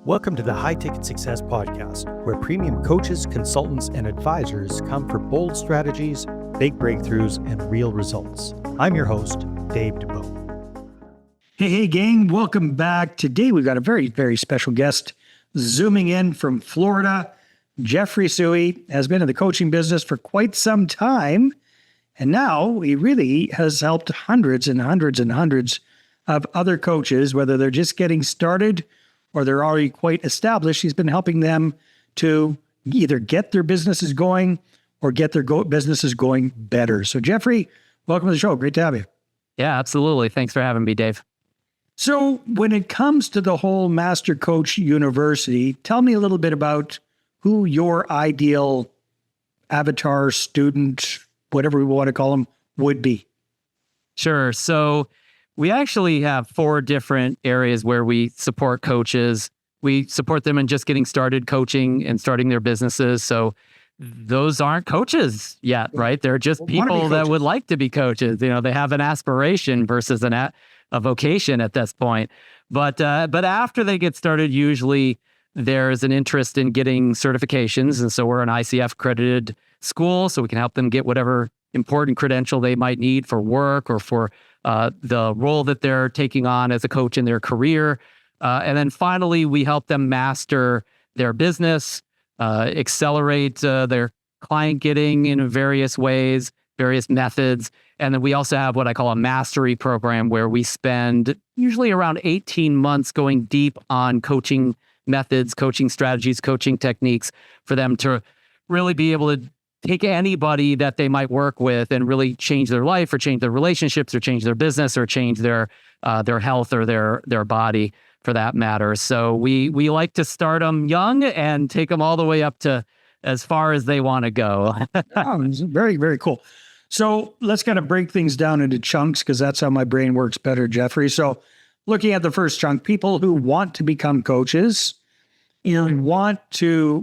Welcome to the High Ticket Success Podcast, where premium coaches, consultants, and advisors come for bold strategies, big breakthroughs, and real results. I'm your host, Dave Dubeau. Hey, gang, welcome back. Today we've got a very, very special guest zooming in from Florida. Jeffrey Sooey has been in the coaching business for quite some time, and now he really has helped hundreds and hundreds and hundreds of other coaches, whether they're just getting started or they're already quite established. He's been helping them to either get their businesses going or get their businesses going better. So Jeffrey, welcome to the show. Great to have you. Yeah, absolutely. Thanks for having me, Dave. So when it comes to the whole Master Coach University, tell me a little bit about who your ideal avatar, student, whatever we want to call them, would be. Sure. So we actually have 4 different areas where we support coaches. We support them in just getting started coaching and starting their businesses. So those aren't coaches yet, right? They're just people that would like to be coaches. You know, they have an aspiration versus a vocation at this point. But after they get started, usually there's an interest in getting certifications. And so we're an ICF accredited school, so we can help them get whatever important credential they might need for work or for the role that they're taking on as a coach in their career. And then finally, we help them master their business, accelerate their client getting in various ways, various methods. And then we also have what I call a mastery program, where we spend usually around 18 months going deep on coaching methods, coaching strategies, coaching techniques for them to really be able to take anybody that they might work with and really change their life or change their relationships or change their business or change their health or their body for that matter. So we like to start them young and take them all the way up to as far as they want to go. Oh, very, very cool. So let's kind of break things down into chunks, because that's how my brain works better, Jeffrey. So looking at the first chunk, people who want to become coaches, want to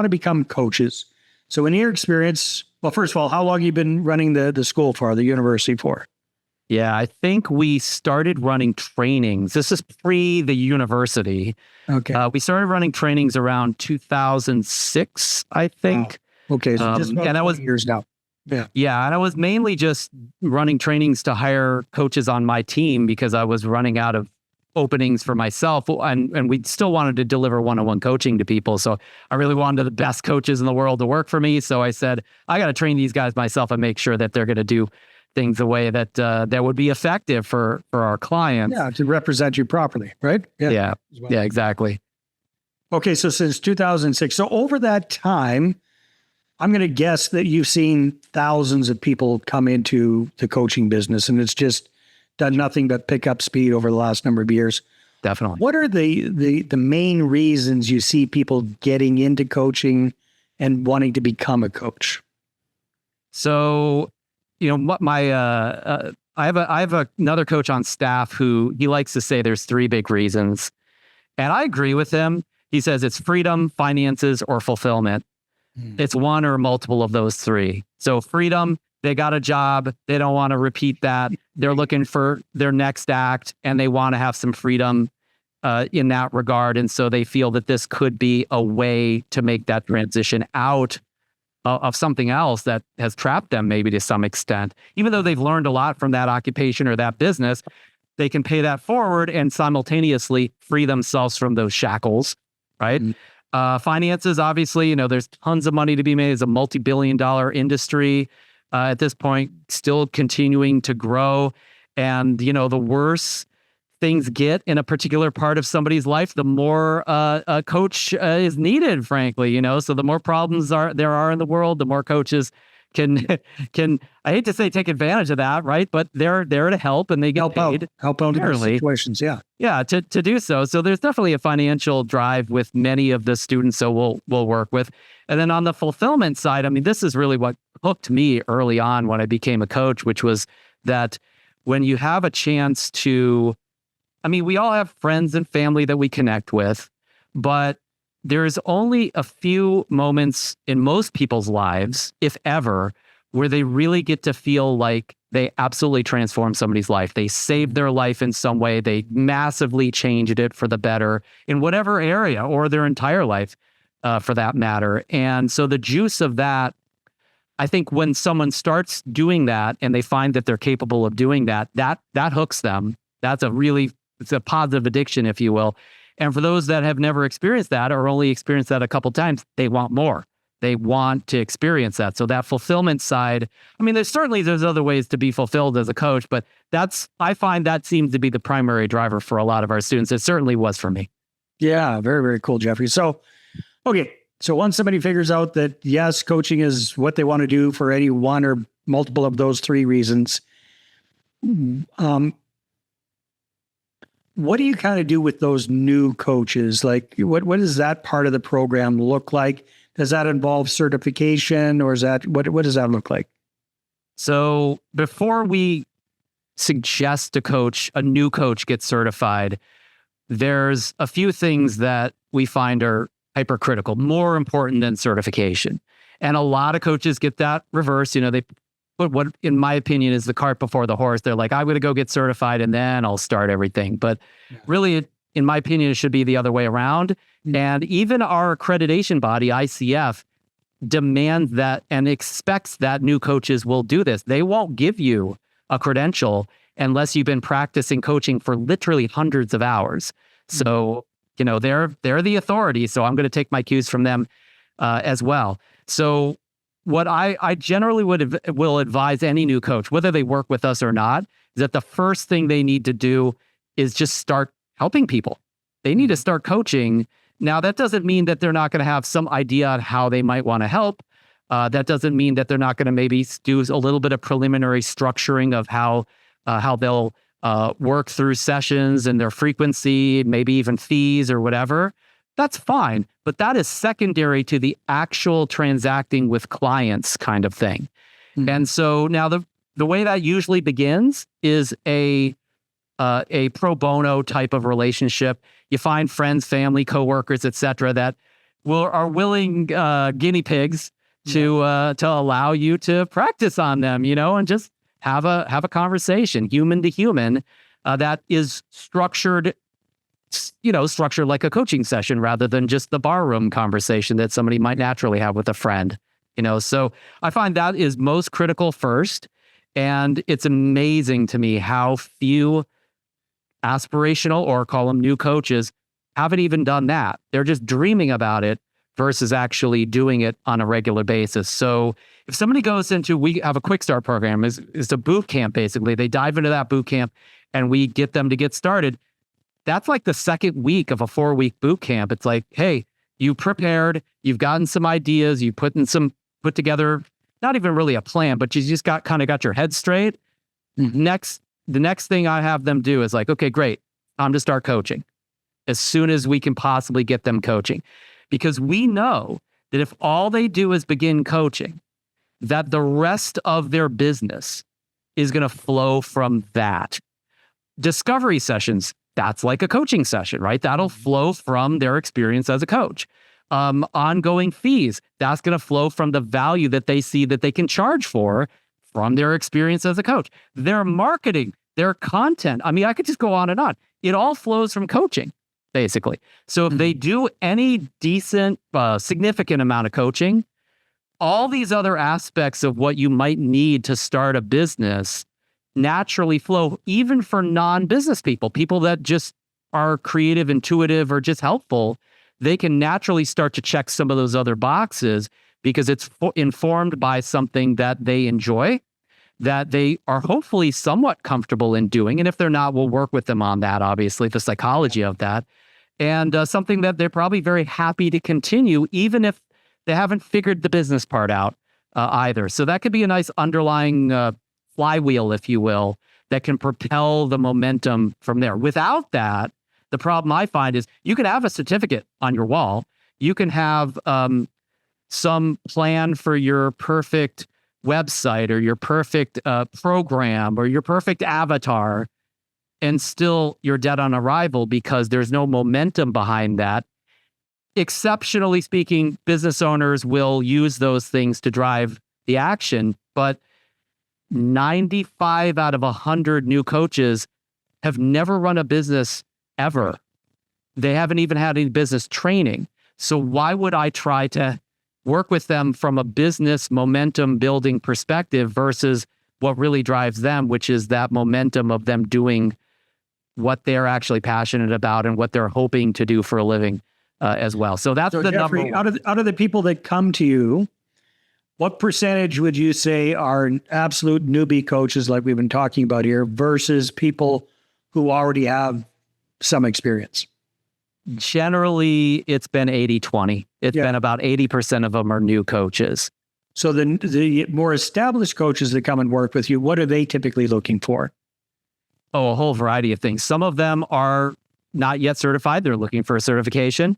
become coaches. So in your experience, well, first of all, how long have you been running the school for, the university for? Yeah, I think we started running trainings. This is pre the university. Okay. We started running trainings around 2006, I think. Wow. Okay, so just about 20 years now. Yeah. Yeah, and I was mainly just running trainings to hire coaches on my team because I was running out of openings for myself, and we still wanted to deliver one-on-one coaching to people. So I really wanted the best coaches in the world to work for me. So I said, I got to train these guys myself and make sure that they're going to do things the way that that would be effective for our clients. Yeah, to represent you properly, right? Yeah, exactly. Okay, so since 2006, so over that time, I'm going to guess that you've seen thousands of people come into the coaching business, and it's just done nothing but pick up speed over the last number of years. Definitely. What are the main reasons you see people getting into coaching and wanting to become a coach? So, I have another coach on staff who he likes to say there's 3 big reasons, and I agree with him. He says it's freedom, finances, or fulfillment. It's one or multiple of those 3. So freedom. They got a job. They don't want to repeat that. They're looking for their next act, and they want to have some freedom in that regard. And so they feel that this could be a way to make that transition out of something else that has trapped them maybe to some extent. Even though they've learned a lot from that occupation or that business, they can pay that forward and simultaneously free themselves from those shackles, right? Finances, obviously, there's tons of money to be made. It's a multi-billion-dollar industry. At this point, still continuing to grow. And, the worse things get in a particular part of somebody's life, the more a coach is needed, frankly, So the more problems there are in the world, the more coaches can I hate to say take advantage of that, right? But they're there to help, and they get paid. Help out in those situations, yeah. Yeah, to do so. So there's definitely a financial drive with many of the students so we'll work with. And then on the fulfillment side, this is really what hooked me early on when I became a coach, which was that when you have a chance to, we all have friends and family that we connect with, but there's only a few moments in most people's lives, if ever, where they really get to feel like they absolutely transformed somebody's life. They saved their life in some way. They massively changed it for the better in whatever area, or their entire life for that matter. And so the juice of that, I think when someone starts doing that and they find that they're capable of doing that, that hooks them. It's a positive addiction, if you will. And for those that have never experienced that or only experienced that a couple times, they want more. They want to experience that. So that fulfillment side, I mean, there's other ways to be fulfilled as a coach, but I find that seems to be the primary driver for a lot of our students. It certainly was for me. Yeah, very, very cool, Jeffrey. So, okay. So once somebody figures out that, yes, coaching is what they want to do for any one or multiple of those three reasons, what do you kind of do with those new coaches? Like, what does that part of the program look like? Does that involve certification, or what does that look like? So before we suggest a new coach get certified, there's a few things that we find are hypercritical, more important than certification. And a lot of coaches get that reverse. They put what, in my opinion, is the cart before the horse. They're like, I'm going to go get certified and then I'll start everything. But really, in my opinion, it should be the other way around. Mm-hmm. And even our accreditation body, ICF, demands that and expects that new coaches will do this. They won't give you a credential unless you've been practicing coaching for literally hundreds of hours. So, they're the authority. So I'm going to take my cues from them as well. So what I generally will advise any new coach, whether they work with us or not, is that the first thing they need to do is just start helping people. They need to start coaching. Now, that doesn't mean that they're not going to have some idea on how they might want to help. That doesn't mean that they're not going to maybe do a little bit of preliminary structuring of how they'll work through sessions and their frequency, maybe even fees or whatever. That's fine, but that is secondary to the actual transacting with clients kind of thing. Mm-hmm. And so now the way that usually begins is a pro bono type of relationship. You find friends, family, coworkers, et cetera, that are willing guinea pigs to allow you to practice on them, and just have a conversation, human to human, that is structured like a coaching session rather than just the barroom conversation that somebody might naturally have with a friend, So I find that is most critical first. And it's amazing to me how few aspirational, or call them new coaches, haven't even done that. They're just dreaming about it versus actually doing it on a regular basis. So if somebody goes we have a quick start program, it's a boot camp, basically. They dive into that boot camp and we get them to get started. That's like the second week of a 4-week boot camp. It's like, hey, you prepared, you've gotten some ideas, you put together, not even really a plan, but you just got your head straight. Mm-hmm. The next thing I have them do is like, okay, great, time to start coaching as soon as we can possibly get them coaching. Because we know that if all they do is begin coaching, that the rest of their business is going to flow from that. Discovery sessions, that's like a coaching session, right? That'll flow from their experience as a coach. Ongoing fees, that's going to flow from the value that they see that they can charge for from their experience as a coach. Their marketing, their content, I mean, I could just go on and on. It all flows from coaching, basically. So if they do any decent, significant amount of coaching, all these other aspects of what you might need to start a business naturally flow, even for non-business people that just are creative, intuitive, or just helpful. They can naturally start to check some of those other boxes because it's informed by something that they enjoy, that they are hopefully somewhat comfortable in doing. And if they're not, we'll work with them on that, obviously, the psychology of that. And something that they're probably very happy to continue, even if they haven't figured the business part out either. So that could be a nice underlying flywheel, if you will, that can propel the momentum from there. Without that, the problem I find is you can have a certificate on your wall. You can have some plan for your perfect website or your perfect program or your perfect avatar, and still you're dead on arrival because there's no momentum behind that. Exceptionally speaking, business owners will use those things to drive the action, but 95 out of 100 new coaches have never run a business ever. They haven't even had any business training. So why would I try to work with them from a business momentum building perspective versus what really drives them, which is that momentum of them doing what they're actually passionate about and what they're hoping to do for a living as well. So that's the Jeffrey, number one. out of the people that come to you, what percentage would you say are absolute newbie coaches like we've been talking about here versus people who already have some experience? Generally, it's been 80-20. It's been about 80% of them are new coaches. So the more established coaches that come and work with you, what are they typically looking for? Oh, a whole variety of things. Some of them are not yet certified. They're looking for a certification.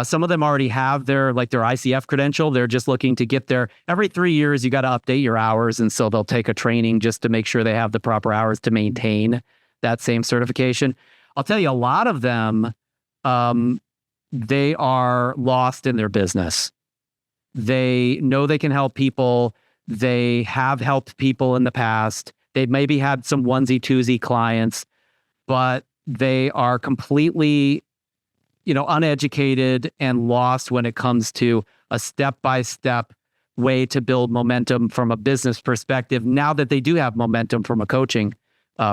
Some of them already have their ICF credential. They're just looking to get their, every 3 years, you got to update your hours. And so they'll take a training just to make sure they have the proper hours to maintain that same certification. I'll tell you, a lot of them, they are lost in their business. They know they can help people. They have helped people in the past. They maybe had some onesie-twosie clients, but they are completely, uneducated and lost when it comes to a step-by-step way to build momentum from a business perspective. Now that they do have momentum from a coaching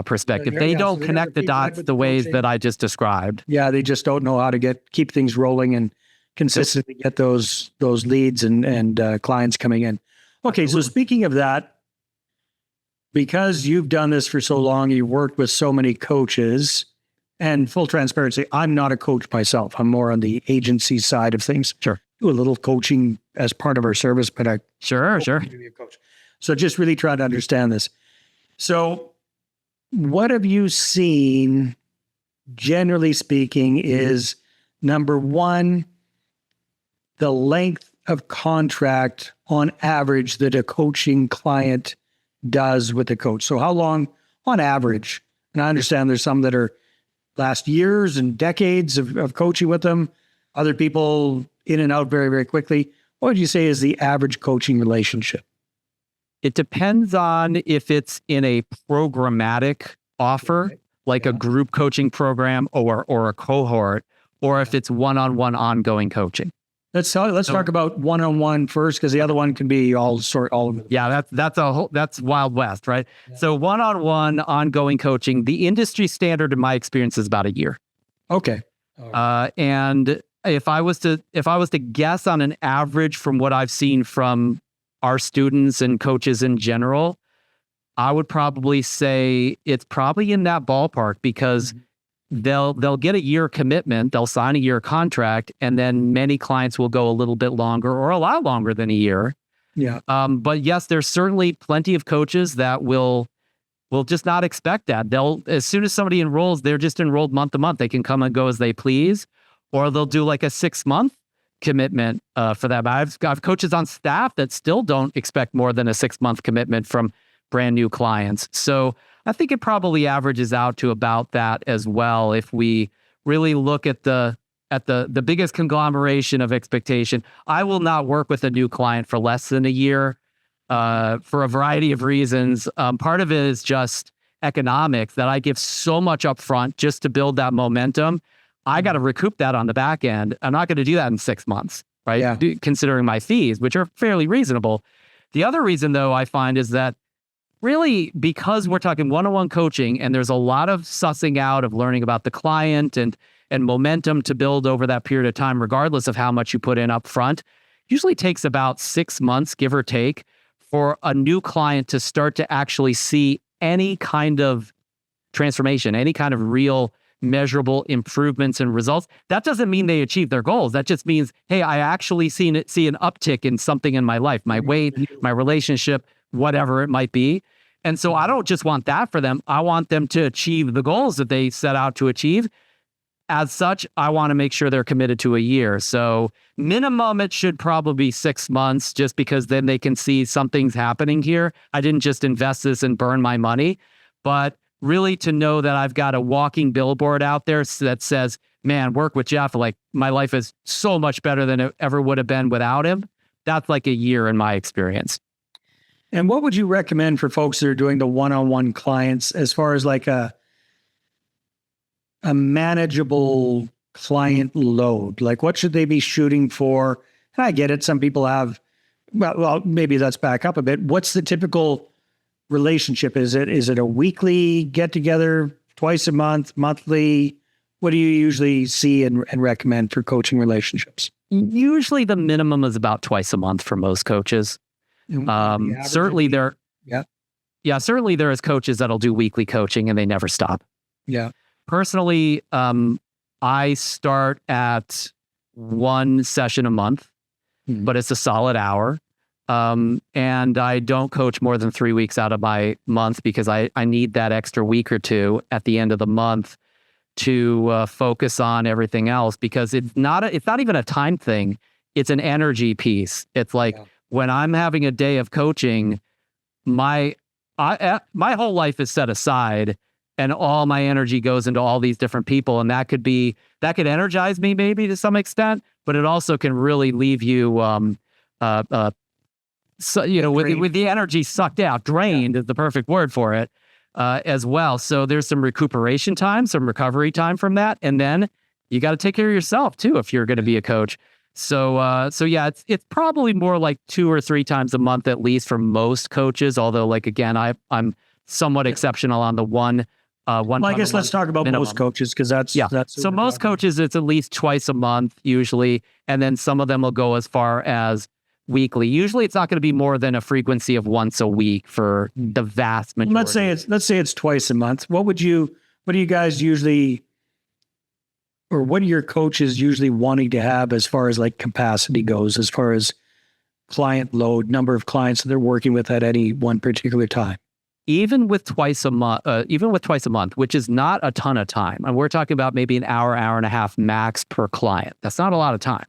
perspective, they don't connect the dots the ways that I just described. Yeah, they just don't know how to keep things rolling and consistently get those leads and clients coming in. Okay, so speaking of that, because you've done this for so long, you've worked with so many coaches, and full transparency, I'm not a coach myself. I'm more on the agency side of things. Sure. Do a little coaching as part of our service, but I Sure. to be a coach. So just really try to understand this. So what have you seen, generally speaking, is number one, the length of contract on average that a coaching client does with a coach. So how long on average? And I understand there's some that are last years and decades of coaching with them. Other people in and out very, very quickly. What would you say is the average coaching relationship? It depends on if it's in a programmatic offer, like a group coaching program or a cohort, or if it's one-on-one ongoing coaching. Let's talk about one-on-one first, because the other one can be all of it. Yeah, that's Wild West, right? Yeah. So one-on-one ongoing coaching, the industry standard in my experience is about a year. Okay. And if I was to guess on an average from what I've seen from our students and coaches in general, I would probably say it's probably in that ballpark, because they'll get a year commitment, they'll sign a year contract, and then many clients will go a little bit longer or a lot longer than a year. Yeah. But yes, there's certainly plenty of coaches that will just not expect that. They'll, as soon as somebody enrolls, they're just enrolled month to month. They can come and go as they please, or they'll do like a 6-month commitment for that. I've got coaches on staff that still don't expect more than a 6-month commitment from brand new clients. So I think it probably averages out to about that as well. If we really look at the biggest conglomeration of expectation, I will not work with a new client for less than a year for a variety of reasons. Part of it is just economics, that I give so much upfront just to build that momentum. I got to recoup that on the back end. I'm not going to do that in 6 months, right? Yeah. Considering my fees, which are fairly reasonable. The other reason, though, I find is that really, because we're talking one-on-one coaching and there's a lot of sussing out of learning about the client and momentum to build over that period of time, regardless of how much you put in up front, usually takes about 6 months, give or take, for a new client to start to actually see any kind of transformation, any kind of real measurable improvements and results. That doesn't mean they achieve their goals. That just means, hey, I actually see an uptick in something in my life, my weight, my relationship, whatever it might be. And so I don't just want that for them. I want them to achieve the goals that they set out to achieve. As such, I want to make sure they're committed to a year. So minimum, it should probably be 6 months, just because then they can see something's happening here. I didn't just invest this and burn my money, but really to know that I've got a walking billboard out there that says, man, work with Jeff. Like, my life is so much better than it ever would have been without him. That's like a year in my experience. And what would you recommend for folks that are doing the one-on-one clients as far as like a manageable client load? Like what should they be shooting for? And I get it. Some people have, well, maybe let's back up a bit. What's the typical relationship? Is it a weekly get together, twice a month, monthly? What do you usually see and recommend for coaching relationships? Usually the minimum is about twice a month for most coaches. Certainly there is coaches that'll do weekly coaching and they never stop. Yeah. Personally, I start at one session a month, but it's a solid hour. And I don't coach more than 3 weeks out of my month because I need that extra week or two at the end of the month to focus on everything else, because it's not even a time thing. It's an energy piece. It's like when I'm having a day of coaching, my whole life is set aside and all my energy goes into all these different people. And that could energize me maybe to some extent, but it also can really leave you, with the energy sucked out, drained is the perfect word for it. As well. So there's some recuperation time, some recovery time from that. And then you got to take care of yourself too, if you're going to be a coach. So yeah, it's probably more like 2 or 3 times a month, at least for most coaches. Although like, again, I'm somewhat exceptional on the one. Well, I guess let's talk about minimum. Most coaches, because that's so most coaches, it's at least twice a month usually. And then some of them will go as far as weekly. Usually it's not going to be more than a frequency of once a week for the vast majority. Let's say it's twice a month. What do you guys usually, or what are your coaches usually wanting to have as far as like capacity goes, as far as client load, number of clients that they're working with at any one particular time? Even with twice a month, which is not a ton of time, and we're talking about maybe an hour and a half max per client. That's not a lot of time.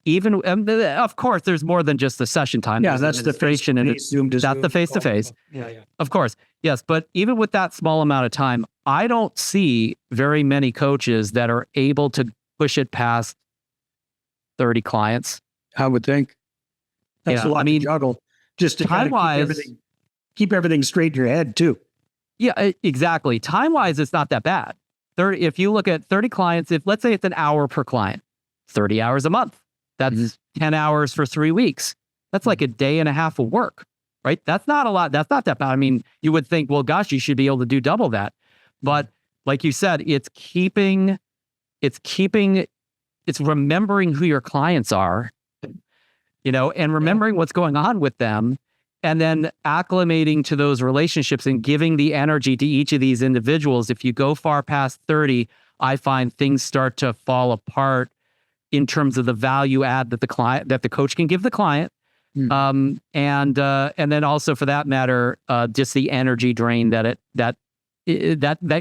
Even, of course, there's more than just the session time. Yeah, that's the face-to-face. That's the face-to-face. Yeah. Of course, yes. But even with that small amount of time, I don't see very many coaches that are able to push it past 30 clients. I would think. That's a lot to juggle. Just to time-wise, keep everything straight in your head, too. Yeah, exactly. Time-wise, it's not that bad. If you look at 30 clients, let's say it's an hour per client, 30 hours a month. That's 10 hours for 3 weeks. That's like a day and a half of work, right? That's not a lot. That's not that bad. I mean, you would think, well, gosh, you should be able to do double that. But like you said, it's remembering who your clients are, and remembering what's going on with them, and then acclimating to those relationships and giving the energy to each of these individuals. If you go far past 30, I find things start to fall apart in terms of the value add that the coach can give the client. And then also for that matter, just the energy drain that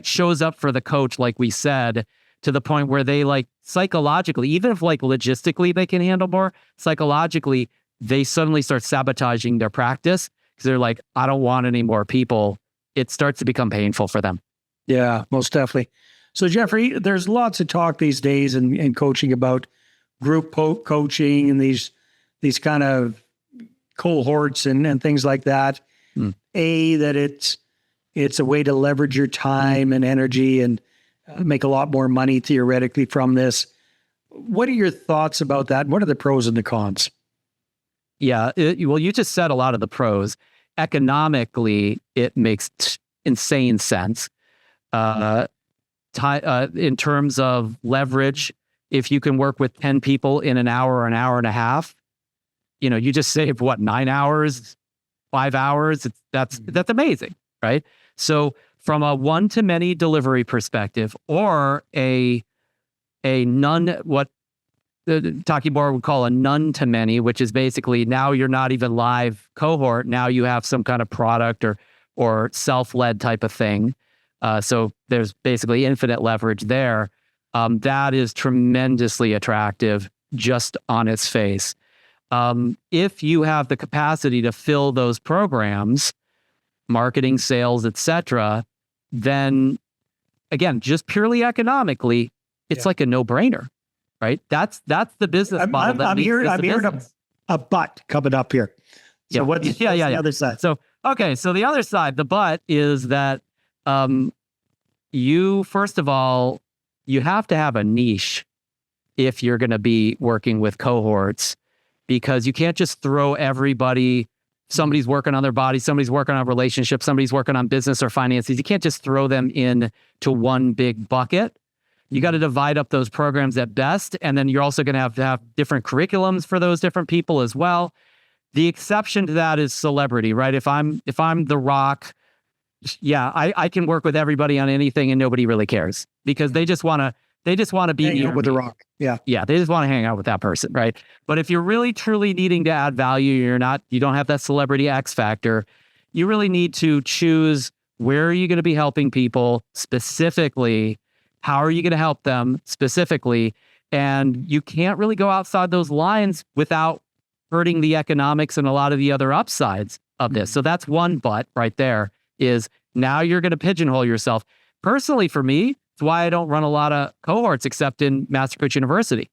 shows up for the coach, like we said, to the point where they like psychologically, even if like logistically they can handle more, psychologically, they suddenly start sabotaging their practice because they're like, I don't want any more people. It starts to become painful for them. Yeah, most definitely. So Jeffrey, there's lots of talk these days in coaching about group coaching and these kind of cohorts and things like that. That it's a way to leverage your time and energy and make a lot more money theoretically from this. What are your thoughts about that? What are the pros and the cons? Yeah, well, you just said a lot of the pros. Economically, it makes insane sense. In terms of leverage, if you can work with 10 people in an hour or an hour and a half, you just save 9 hours, 5 hours. That's amazing, right? So from a one-to-many delivery perspective, or a none, what the Taki board would call a none-to-many, which is basically now you're not even live cohort. Now you have some kind of product or self-led type of thing. So there's basically infinite leverage there. That is tremendously attractive just on its face. If you have the capacity to fill those programs, marketing, sales, etc., then again, just purely economically, it's like a no-brainer, right? That's the business model. I'm hearing a but coming up here. So what's the other side? So the other side, the but is that you, first of all, you have to have a niche if you're going to be working with cohorts, because you can't just throw everybody. Somebody's working on their body, somebody's working on relationships, somebody's working on business or finances. You can't just throw them in to one big bucket. You got to divide up those programs at best. And then you're also going to have different curriculums for those different people as well. The exception to that is celebrity, right? If I'm The Rock, yeah, I can work with everybody on anything and nobody really cares, because they just want to be hang out with The Rock. Yeah. Yeah. They just want to hang out with that person. Right. But if you're really truly needing to add value, you don't have that celebrity X factor. You really need to choose, where are you going to be helping people specifically? How are you going to help them specifically? And you can't really go outside those lines without hurting the economics and a lot of the other upsides of this. So that's one but right there, is now you're going to pigeonhole yourself. Personally, for me, it's why I don't run a lot of cohorts except in Master Coach University.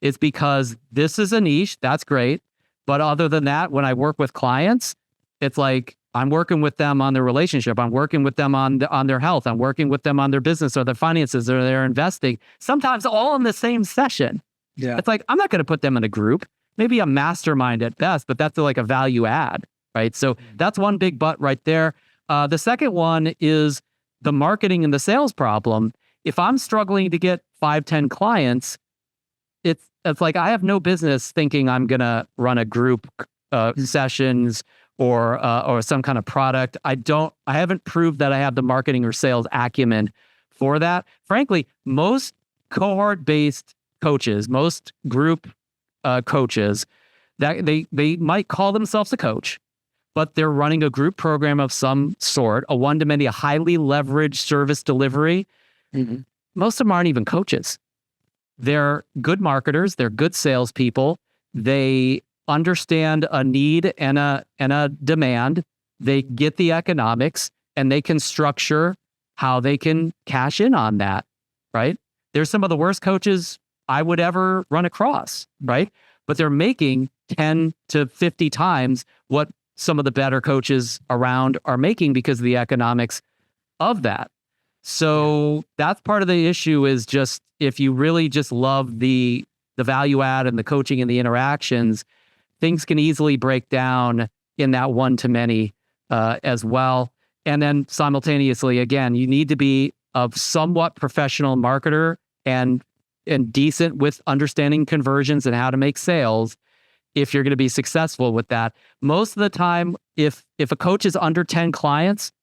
It's because this is a niche. That's great. But other than that, when I work with clients, it's like I'm working with them on their relationship. I'm working with them on their health. I'm working with them on their business or their finances or their investing, sometimes all in the same session. Yeah. It's like, I'm not going to put them in a group, maybe a mastermind at best, but that's like a value add, right? So that's one big but right there. The second one is the marketing and the sales problem. If I'm struggling to get 5-10 clients, it's like I have no business thinking I'm going to run a group sessions or some kind of product. I haven't proved that I have the marketing or sales acumen for that. Frankly, most cohort-based coaches, most group coaches, that they might call themselves a coach, but they're running a group program of some sort, a one-to-many, a highly leveraged service delivery. Mm-hmm. Most of them aren't even coaches. They're good marketers. They're good salespeople. They understand a need and a demand. They get the economics, and they can structure how they can cash in on that, right? They're some of the worst coaches I would ever run across, right? But they're making 10 to 50 times what some of the better coaches around are making because of the economics of that. So that's part of the issue, is just, if you really just love the value add and the coaching and the interactions, things can easily break down in that one-to-many as well. And then simultaneously, again, you need to be a somewhat professional marketer and decent with understanding conversions and how to make sales if you're going to be successful with that. Most of the time, if a coach is under 10 clients,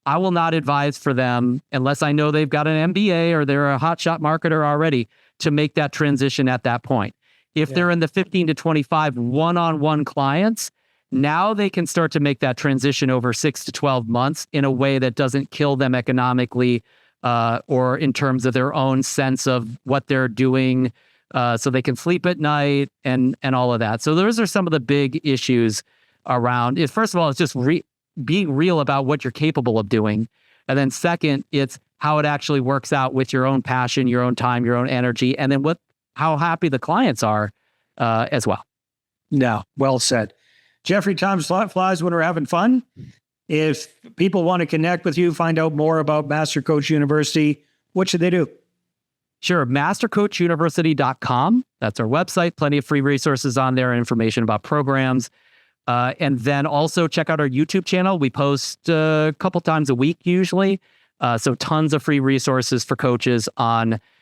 I will not advise for them, unless I know they've got an MBA or they're a hotshot marketer already, to make that transition at that point. If they're in the 15 to 25 one-on-one clients, now they can start to make that transition over 6 to 12 months in a way that doesn't kill them economically or in terms of their own sense of what they're doing, so they can sleep at night and all of that. So those are some of the big issues around it. First of all, it's just being real about what you're capable of doing. And then second, it's how it actually works out with your own passion, your own time, your own energy, and then how happy the clients are as well. No, well said. Jeffrey, time flies when we're having fun. If people want to connect with you, find out more about Master Coach University, what should they do? Sure. mastercoachuniversity.com. That's our website. Plenty of free resources on there, information about programs. And then also check out our YouTube channel. We post a couple times a week usually. So tons of free resources for coaches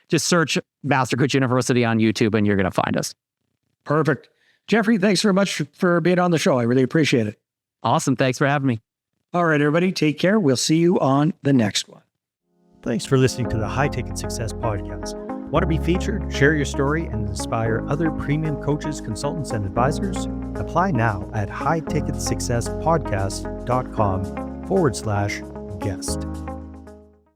just search Master Coach University on YouTube and you're going to find us. Perfect. Jeffrey, thanks very much for being on the show. I really appreciate it. Awesome. Thanks for having me. All right, everybody, take care. We'll see you on the next one. Thanks for listening to the High Ticket Success Podcast. Want to be featured? Share your story and inspire other premium coaches, consultants, and advisors? Apply now at highticketsuccesspodcast.com/guest.